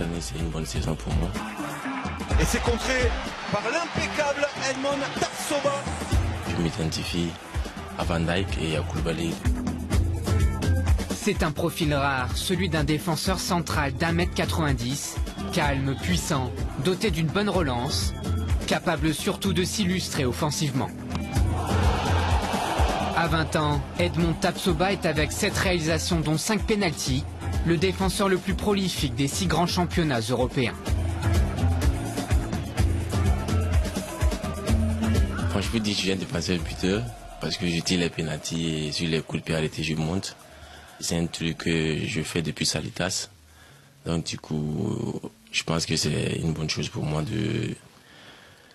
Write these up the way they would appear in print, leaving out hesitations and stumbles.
cette année, c'est une bonne saison pour moi. Et c'est contré par l'impeccable Edmond Tapsoba. Je m'identifie à Van Dijk et à Koulibaly. C'est un profil rare, celui d'un défenseur central d'1m90, calme, puissant, doté d'une bonne relance, capable surtout de s'illustrer offensivement. À 20 ans, Edmond Tapsoba est avec 7 réalisations dont 5 pénaltys, le défenseur le plus prolifique des 6 grands championnats européens. Quand je peux dire que je viens de passer le buteur, parce que je tire les pénaltys et sur les coups de pied arrêtés, je monte. C'est un truc que je fais depuis Salitas. Donc du coup, je pense que c'est une bonne chose pour moi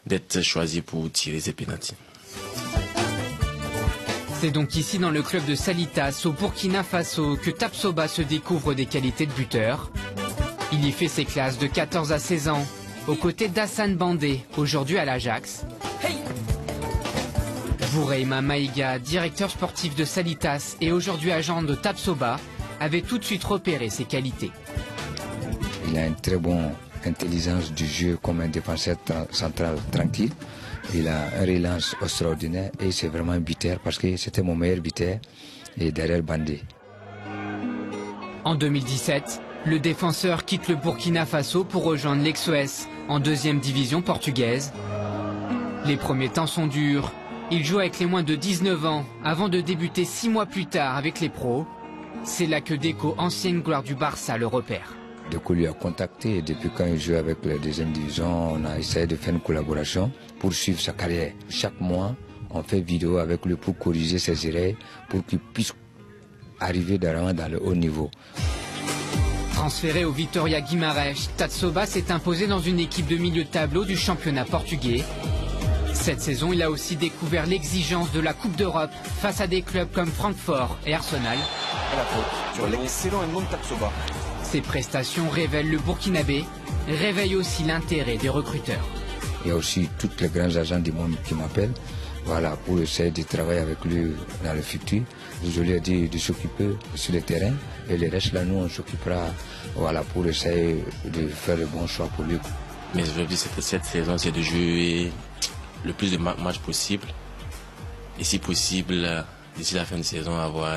d'être choisi pour tirer ces pénaltys. C'est donc ici dans le club de Salitas, au Burkina Faso, que Tapsoba se découvre des qualités de buteur. Il y fait ses classes de 14 à 16 ans, aux côtés d'Hassane Bandé, aujourd'hui à l'Ajax. Boureima Maïga, directeur sportif de Salitas et aujourd'hui agent de Tapsoba, avait tout de suite repéré ses qualités. Il a une très bonne intelligence du jeu comme un défenseur central tranquille. Il a un relance extraordinaire et c'est vraiment un buteur parce que c'était mon meilleur buteur et derrière Bandé. En 2017, le défenseur quitte le Burkina Faso pour rejoindre l'Exoes en 2e division portugaise. Les premiers temps sont durs. Il joue avec les moins de 19 ans avant de débuter 6 mois plus tard avec les pros. C'est là que Deco, ancienne gloire du Barça, le repère. Deco lui a contacté et depuis quand il joue avec la 2e division, on a essayé de faire une collaboration pour suivre sa carrière. Chaque mois, on fait vidéo avec lui pour corriger ses erreurs, pour qu'il puisse arriver dans le haut niveau. Transféré au Vitória Guimarães, Tapsoba s'est imposé dans une équipe de milieu de tableau du championnat portugais. Cette saison, il a aussi découvert l'exigence de la Coupe d'Europe face à des clubs comme Francfort et Arsenal. À la faute sur l'excellent Edmond Tapsoba. Ses prestations révèlent le Burkinabé, réveillent aussi l'intérêt des recruteurs. Il y a aussi tous les grands agents du monde qui m'appellent, voilà, pour essayer de travailler avec lui dans le futur. Je lui ai dit de s'occuper sur le terrain et le reste là, nous on s'occupera, voilà, pour essayer de faire le bon choix pour lui. Mes objectifs cette saison, c'est de jouer le plus de matchs possible et si possible, d'ici la fin de saison, avoir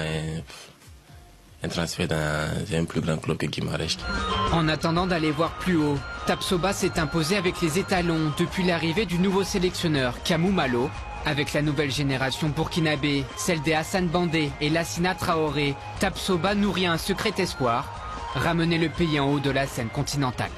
un transfert dans un plus grand club que Guimarães. En attendant d'aller voir plus haut, Tapsoba s'est imposé avec les étalons depuis l'arrivée du nouveau sélectionneur Kamou Malo. Avec la nouvelle génération burkinabé, celle des Hassane Bandé et Lassina Traoré, Tapsoba nourrit un secret espoir, ramener le pays en haut de la scène continentale.